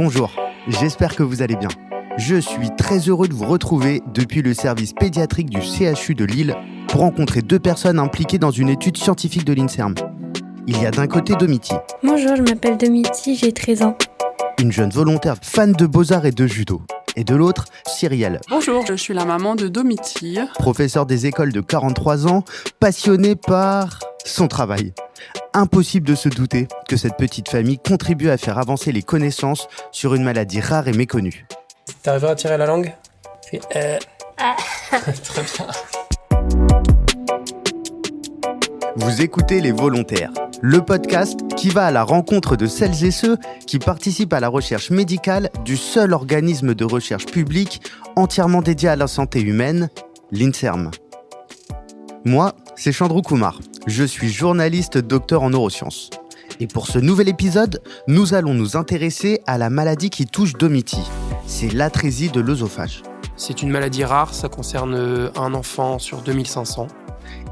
Bonjour, j'espère que vous allez bien. Je suis très heureux de vous retrouver depuis le service pédiatrique du CHU de Lille pour rencontrer deux personnes impliquées dans une étude scientifique de l'INSERM. Il y a d'un côté Domiti. Bonjour, je m'appelle Domiti, j'ai 13 ans. Une jeune volontaire fan de beaux-arts et de judo. Et de l'autre, Cyrielle. Bonjour, je suis la maman de Domiti. Professeure des écoles de 43 ans, passionnée par son travail. Impossible de se douter que cette petite famille contribue à faire avancer les connaissances sur une maladie rare et méconnue. T'arrives à tirer la langue ? Très bien. Vous écoutez Les Volontaires, le podcast qui va à la rencontre de celles et ceux qui participent à la recherche médicale du seul organisme de recherche public entièrement dédié à la santé humaine, l'INSERM. Moi, c'est Chandru Kumar. Je suis journaliste docteur en neurosciences. Et pour ce nouvel épisode, nous allons nous intéresser à la maladie qui touche Domiti. C'est l'atrésie de l'œsophage. C'est une maladie rare, ça concerne un enfant sur 2500.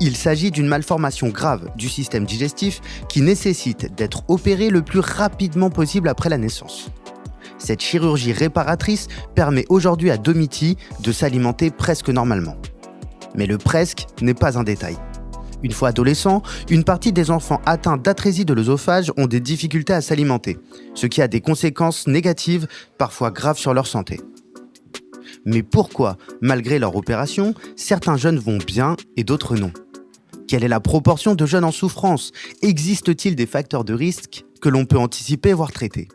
Il s'agit d'une malformation grave du système digestif qui nécessite d'être opérée le plus rapidement possible après la naissance. Cette chirurgie réparatrice permet aujourd'hui à Domiti de s'alimenter presque normalement. Mais le presque n'est pas un détail. Une fois adolescents, une partie des enfants atteints d'atrésie de l'œsophage ont des difficultés à s'alimenter, ce qui a des conséquences négatives, parfois graves sur leur santé. Mais pourquoi, malgré leur opération, certains jeunes vont bien et d'autres non ? Quelle est la proportion de jeunes en souffrance ? Existe-t-il des facteurs de risque que l'on peut anticiper, voire traiter ?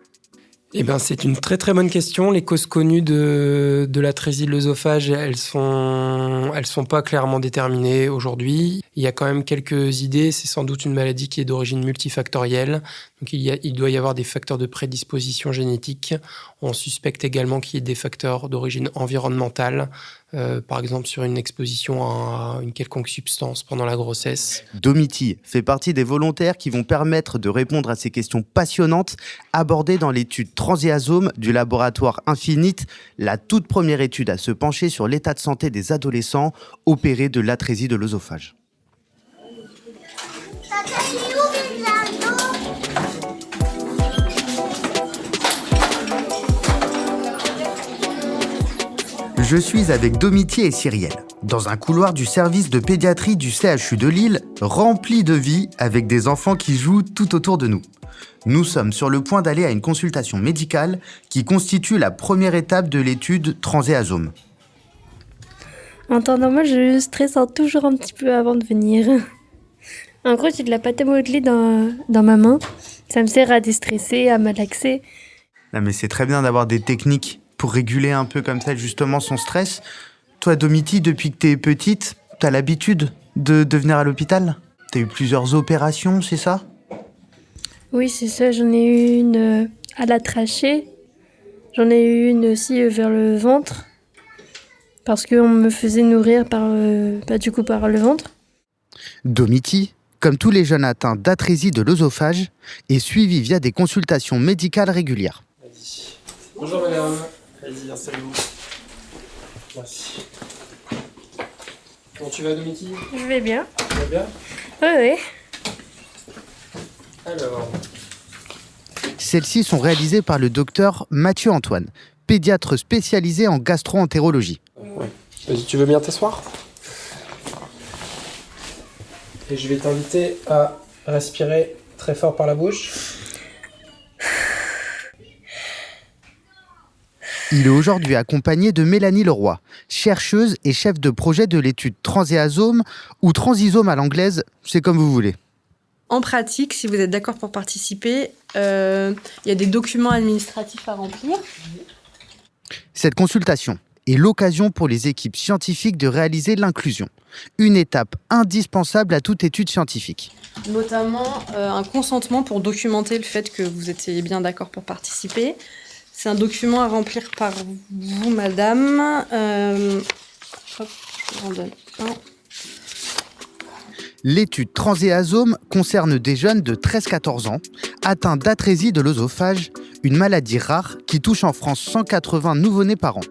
C'est une très très bonne question. Les causes connues de l'atrésie de l'œsophage, elles sont pas clairement déterminées aujourd'hui. Il y a quand même quelques idées. C'est sans doute une maladie qui est d'origine multifactorielle. Donc il doit y avoir des facteurs de prédisposition génétique. On suspecte également qu'il y ait des facteurs d'origine environnementale, par exemple sur une exposition à une quelconque substance pendant la grossesse. Domiti fait partie des volontaires qui vont permettre de répondre à ces questions passionnantes abordées dans l'étude Transéasome du laboratoire Infinite, la toute première étude à se pencher sur l'état de santé des adolescents opérés de l'atrésie de l'œsophage. Je suis avec Domiti et Cyrielle, dans un couloir du service de pédiatrie du CHU de Lille, rempli de vie avec des enfants qui jouent tout autour de nous. Nous sommes sur le point d'aller à une consultation médicale qui constitue la première étape de l'étude Transéasome. En temps normal, je stresse toujours un petit peu avant de venir. En gros, j'ai de la pâte à modeler dans ma main. Ça me sert à déstresser, à malaxer. Non mais c'est très bien d'avoir des techniques pour réguler un peu comme ça justement son stress. Toi, Domiti, depuis que t'es petite, t'as l'habitude de venir à l'hôpital ? T'as eu plusieurs opérations, c'est ça ? Oui, c'est ça. J'en ai eu une à la trachée. J'en ai eu une aussi vers le ventre. Parce qu'on me faisait nourrir par le ventre. Domiti, comme tous les jeunes atteints d'atrésie de l'œsophage, est suivi via des consultations médicales régulières. Vas-y. Bonjour madame. Vas-y, installez-vous. Merci. Comment tu vas, Domiti ? Je vais bien. Tu vas bien ? Oui. Alors. Celles-ci sont réalisées par le docteur Mathieu Antoine, pédiatre spécialisé en gastro-entérologie. Ouais. Vas-y, tu veux bien t'asseoir ? Et je vais t'inviter à respirer très fort par la bouche. Il est aujourd'hui accompagné de Mélanie Leroy, chercheuse et chef de projet de l'étude Transéasome ou Transisome à l'anglaise, c'est comme vous voulez. En pratique, si vous êtes d'accord pour participer, il y a des documents administratifs à remplir. Cette consultation est l'occasion pour les équipes scientifiques de réaliser l'inclusion, une étape indispensable à toute étude scientifique. Notamment un consentement pour documenter le fait que vous étiez bien d'accord pour participer. C'est un document à remplir par vous, madame. Je vous en donne un. L'étude Transéasome concerne des jeunes de 13-14 ans atteints d'atrésie de l'œsophage, une maladie rare qui touche en France 180 nouveau-nés par an.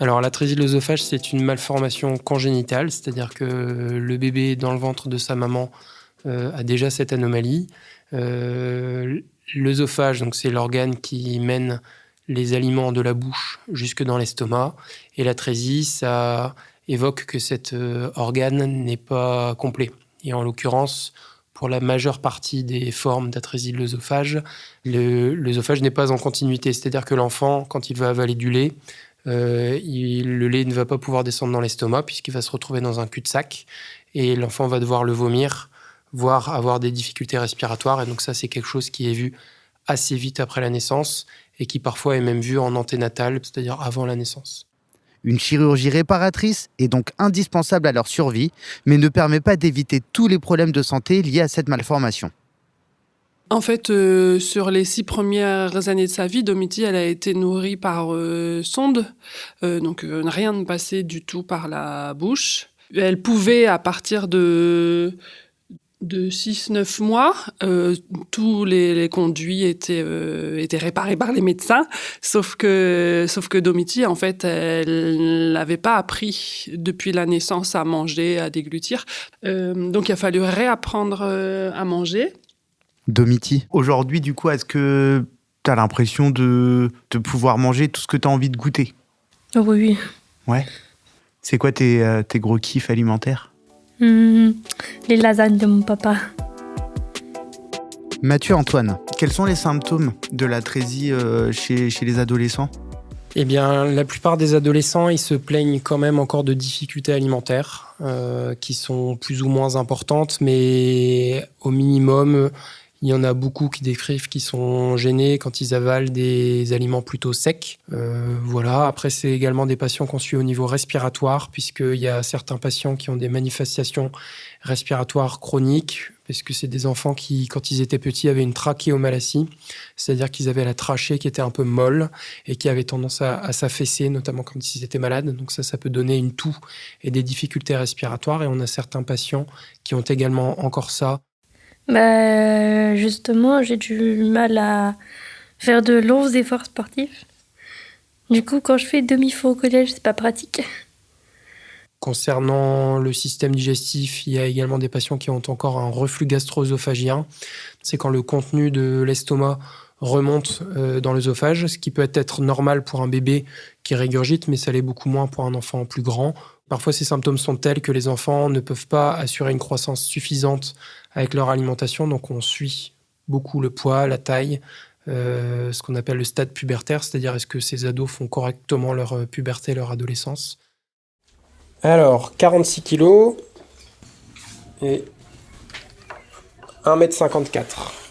Alors l'atrésie de l'œsophage, c'est une malformation congénitale, c'est-à-dire que le bébé dans le ventre de sa maman a déjà cette anomalie. L'œsophage, donc c'est l'organe qui mène les aliments de la bouche jusque dans l'estomac. Et l'atrésie, ça évoque que cet organe n'est pas complet. Et en l'occurrence, pour la majeure partie des formes d'atrésie de l'œsophage, l'œsophage n'est pas en continuité. C'est-à-dire que l'enfant, quand il va avaler du lait, le lait ne va pas pouvoir descendre dans l'estomac puisqu'il va se retrouver dans un cul-de-sac et l'enfant va devoir le vomir, voire avoir des difficultés respiratoires. Et donc ça, c'est quelque chose qui est vu assez vite après la naissance et qui parfois est même vu en anténatal, c'est-à-dire avant la naissance. Une chirurgie réparatrice est donc indispensable à leur survie, mais ne permet pas d'éviter tous les problèmes de santé liés à cette malformation. En fait, sur les 6 premières années de sa vie, Domiti, elle a été nourrie par sonde. Donc, rien ne passait du tout par la bouche. Elle pouvait, à partir de 6-9 mois, tous les conduits étaient réparés par les médecins, sauf que Domiti, en fait, elle n'avait pas appris depuis la naissance à manger, à déglutir. Donc, il a fallu réapprendre à manger. Domiti, aujourd'hui, du coup, est-ce que tu as l'impression de pouvoir manger tout ce que tu as envie de goûter ? Oh oui. Ouais. C'est quoi tes gros kiffs alimentaires ? Les lasagnes de mon papa. Mathieu, Antoine, quels sont les symptômes de l'atrésie chez les adolescents ? Eh bien, la plupart des adolescents, ils se plaignent quand même encore de difficultés alimentaires qui sont plus ou moins importantes, mais au minimum, il y en a beaucoup qui décrivent qu'ils sont gênés quand ils avalent des aliments plutôt secs. Voilà. Après, c'est également des patients qu'on suit au niveau respiratoire, puisqu'il y a certains patients qui ont des manifestations respiratoires chroniques, parce que c'est des enfants qui, quand ils étaient petits, avaient une trachéomalacie, c'est-à-dire qu'ils avaient la trachée qui était un peu molle et qui avait tendance à s'affaisser, notamment quand ils étaient malades. Donc ça peut donner une toux et des difficultés respiratoires. Et on a certains patients qui ont également encore ça. Justement, j'ai du mal à faire de longs efforts sportifs. Du coup, quand je fais demi-fond au collège, c'est pas pratique. Concernant le système digestif, il y a également des patients qui ont encore un reflux gastro-œsophagien. C'est quand le contenu de l'estomac remonte dans l'œsophage, ce qui peut être normal pour un bébé qui régurgite, mais ça l'est beaucoup moins pour un enfant plus grand. Parfois, ces symptômes sont tels que les enfants ne peuvent pas assurer une croissance suffisante avec leur alimentation, donc on suit beaucoup le poids, la taille, ce qu'on appelle le stade pubertaire, c'est-à-dire est-ce que ces ados font correctement leur puberté, leur adolescence. Alors, 46 kilos et 1m54.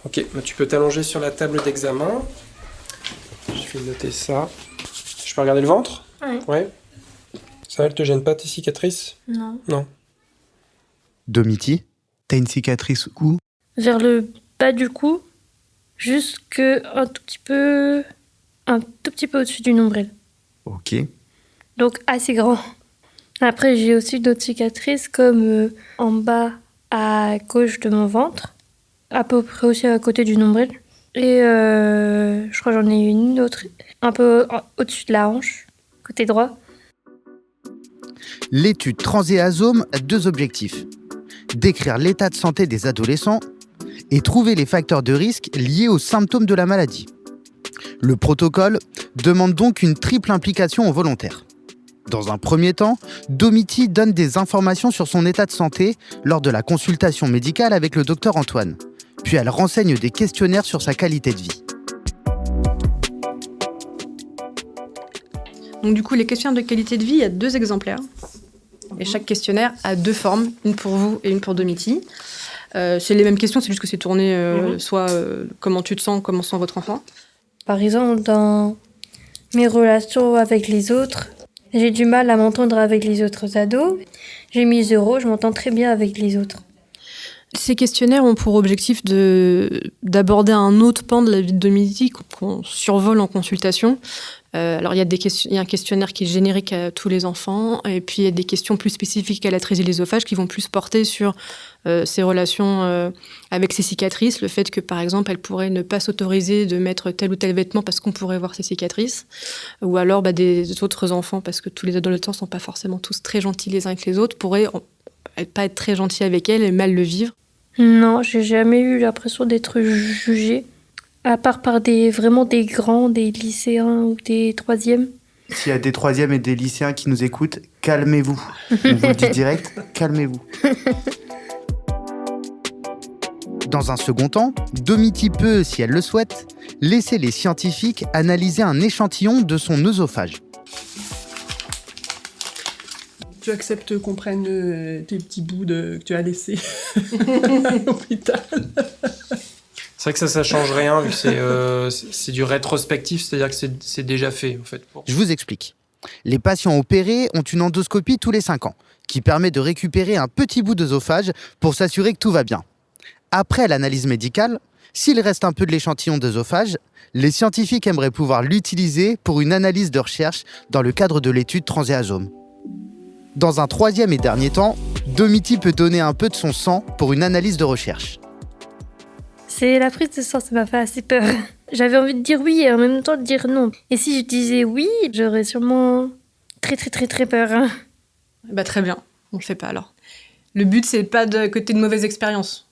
Ok, tu peux t'allonger sur la table d'examen. Je vais noter ça. Je peux regarder le ventre ? Oui. Ouais. Ça, elle te gêne pas tes cicatrices ? Non. Non. Domiti, t'as une cicatrice où ? Vers le bas du cou, jusque un tout petit peu au-dessus du nombril. Ok. Donc assez grand. Après, j'ai aussi d'autres cicatrices comme en bas à gauche de mon ventre, à peu près aussi à côté du nombril. Et je crois que j'en ai une autre un peu au-dessus de la hanche, côté droit. L'étude Transéasome a 2 objectifs. Décrire l'état de santé des adolescents et trouver les facteurs de risque liés aux symptômes de la maladie. Le protocole demande donc une triple implication aux volontaires. Dans un premier temps, Domiti donne des informations sur son état de santé lors de la consultation médicale avec le docteur Antoine. Puis elle renseigne des questionnaires sur sa qualité de vie. Donc du coup, les questionnaires de qualité de vie, il y a 2 exemplaires. Et chaque questionnaire a 2 formes, une pour vous et une pour Domiti. C'est les mêmes questions, c'est juste que c'est tourné soit comment tu te sens, comment sent votre enfant. Par exemple, dans mes relations avec les autres, j'ai du mal à m'entendre avec les autres ados. J'ai mis 0, je m'entends très bien avec les autres. Ces questionnaires ont pour objectif d'aborder un autre pan de la vie de Domiti qu'on survole en consultation. Alors, il y a un questionnaire qui est générique à tous les enfants, et puis il y a des questions plus spécifiques à l'atrésie de l'œsophage qui vont plus porter sur ses relations avec ses cicatrices, le fait que, par exemple, elle pourrait ne pas s'autoriser de mettre tel ou tel vêtement parce qu'on pourrait voir ses cicatrices, ou alors des autres enfants, parce que tous les adolescents ne sont pas forcément tous très gentils les uns avec les autres, pourraient pas être très gentils avec elle et mal le vivre. Non, j'ai jamais eu l'impression d'être jugée. À part par vraiment des grands, des lycéens ou des troisièmes. S'il y a des troisièmes et des lycéens qui nous écoutent, calmez-vous. On vous le dit direct, calmez-vous. Dans un second temps, Domiti peut, si elle le souhaite, laisser les scientifiques analyser un échantillon de son œsophage. Tu acceptes qu'on prenne tes petits bouts que tu as laissés à l'hôpital? C'est vrai que ça change rien, vu que c'est du rétrospectif, c'est-à-dire que c'est déjà fait, en fait. Je vous explique. Les patients opérés ont une endoscopie tous les 5 ans, qui permet de récupérer un petit bout d'œsophage pour s'assurer que tout va bien. Après l'analyse médicale, s'il reste un peu de l'échantillon d'œsophage, les scientifiques aimeraient pouvoir l'utiliser pour une analyse de recherche dans le cadre de l'étude transéasome. Dans un troisième et dernier temps, Domiti peut donner un peu de son sang pour une analyse de recherche. C'est la prise de sang, ça m'a fait assez peur. J'avais envie de dire oui et en même temps de dire non. Et si je disais oui, j'aurais sûrement très peur. Hein. Bah très bien, on le fait pas alors. Le but, c'est pas que t'aies de mauvaises expériences.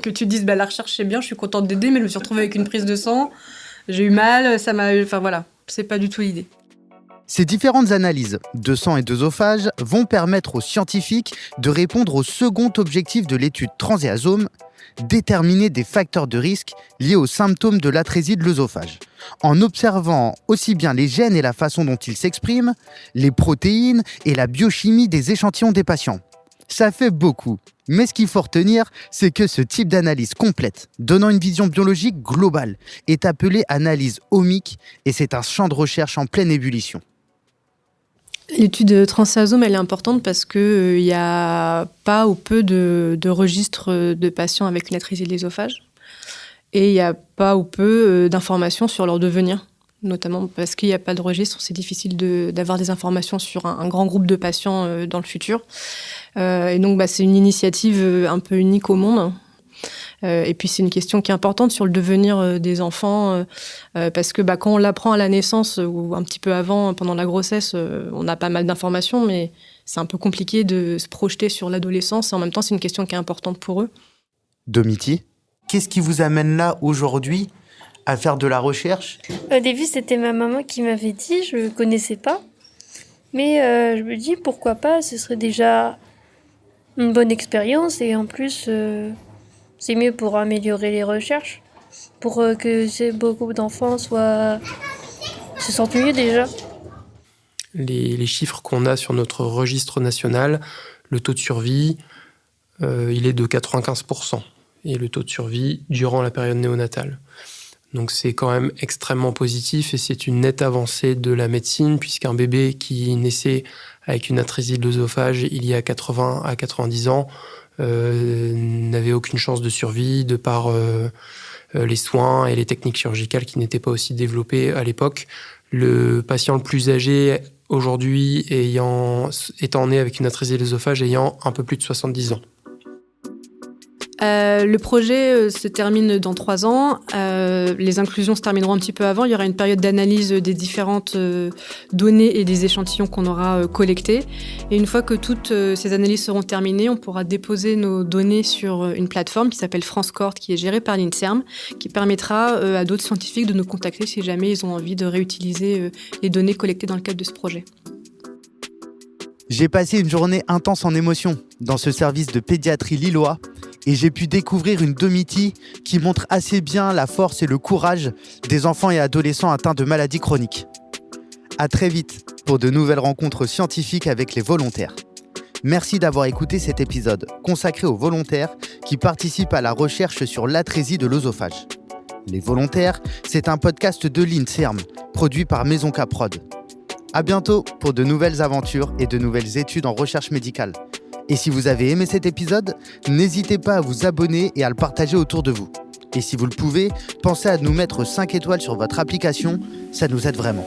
Que tu dises, la recherche c'est bien, je suis contente d'aider, mais je me suis retrouvée avec une prise de sang, j'ai eu mal, ça m'a... Enfin voilà, c'est pas du tout l'idée. Ces différentes analyses de sang et d'œsophage vont permettre aux scientifiques de répondre au second objectif de l'étude transéasome, déterminer des facteurs de risque liés aux symptômes de l'atrésie de l'œsophage, en observant aussi bien les gènes et la façon dont ils s'expriment, les protéines et la biochimie des échantillons des patients. Ça fait beaucoup, mais ce qu'il faut retenir, c'est que ce type d'analyse complète, donnant une vision biologique globale, est appelée analyse omique et c'est un champ de recherche en pleine ébullition. L'étude transéasome, elle est importante parce qu'il y a pas ou peu de registres de patients avec une atrésie de l'œsophage. Et il y a pas ou peu d'informations sur leur devenir, notamment parce qu'il n'y a pas de registre. C'est difficile d'avoir des informations sur un grand groupe de patients dans le futur. Et donc, c'est une initiative un peu unique au monde. Et puis, c'est une question qui est importante sur le devenir des enfants, parce que quand on l'apprend à la naissance ou un petit peu avant, pendant la grossesse, on a pas mal d'informations, mais c'est un peu compliqué de se projeter sur l'adolescence. Et en même temps, c'est une question qui est importante pour eux. Domiti, qu'est-ce qui vous amène là, aujourd'hui, à faire de la recherche? Au début, c'était ma maman qui m'avait dit, je ne connaissais pas. Mais je me dis, pourquoi pas, ce serait déjà une bonne expérience et en plus... c'est mieux pour améliorer les recherches, pour que beaucoup d'enfants se sentent mieux déjà. Les chiffres qu'on a sur notre registre national, le taux de survie, il est de 95%. Et le taux de survie durant la période néonatale. Donc c'est quand même extrêmement positif et c'est une nette avancée de la médecine puisqu'un bébé qui naissait avec une atrésie de l'œsophage il y a 80 à 90 ans n'avait aucune chance de survie de par les soins et les techniques chirurgicales qui n'étaient pas aussi développées à l'époque. Le patient le plus âgé aujourd'hui étant né avec une atrésie de l'œsophage ayant un peu plus de 70 ans. Le projet se termine dans 3 ans. Les inclusions se termineront un petit peu avant. Il y aura une période d'analyse des différentes données et des échantillons qu'on aura collectés. Et une fois que toutes ces analyses seront terminées, on pourra déposer nos données sur une plateforme qui s'appelle FranceCoord, qui est gérée par l'INSERM, qui permettra à d'autres scientifiques de nous contacter si jamais ils ont envie de réutiliser les données collectées dans le cadre de ce projet. J'ai passé une journée intense en émotions dans ce service de pédiatrie lillois et j'ai pu découvrir une Domiti qui montre assez bien la force et le courage des enfants et adolescents atteints de maladies chroniques. À très vite pour de nouvelles rencontres scientifiques avec les volontaires. Merci d'avoir écouté cet épisode consacré aux volontaires qui participent à la recherche sur l'atrésie de l'œsophage. Les volontaires, c'est un podcast de l'INSERM, produit par Maison K-Prod. À bientôt pour de nouvelles aventures et de nouvelles études en recherche médicale. Et si vous avez aimé cet épisode, n'hésitez pas à vous abonner et à le partager autour de vous. Et si vous le pouvez, pensez à nous mettre 5 étoiles sur votre application, ça nous aide vraiment.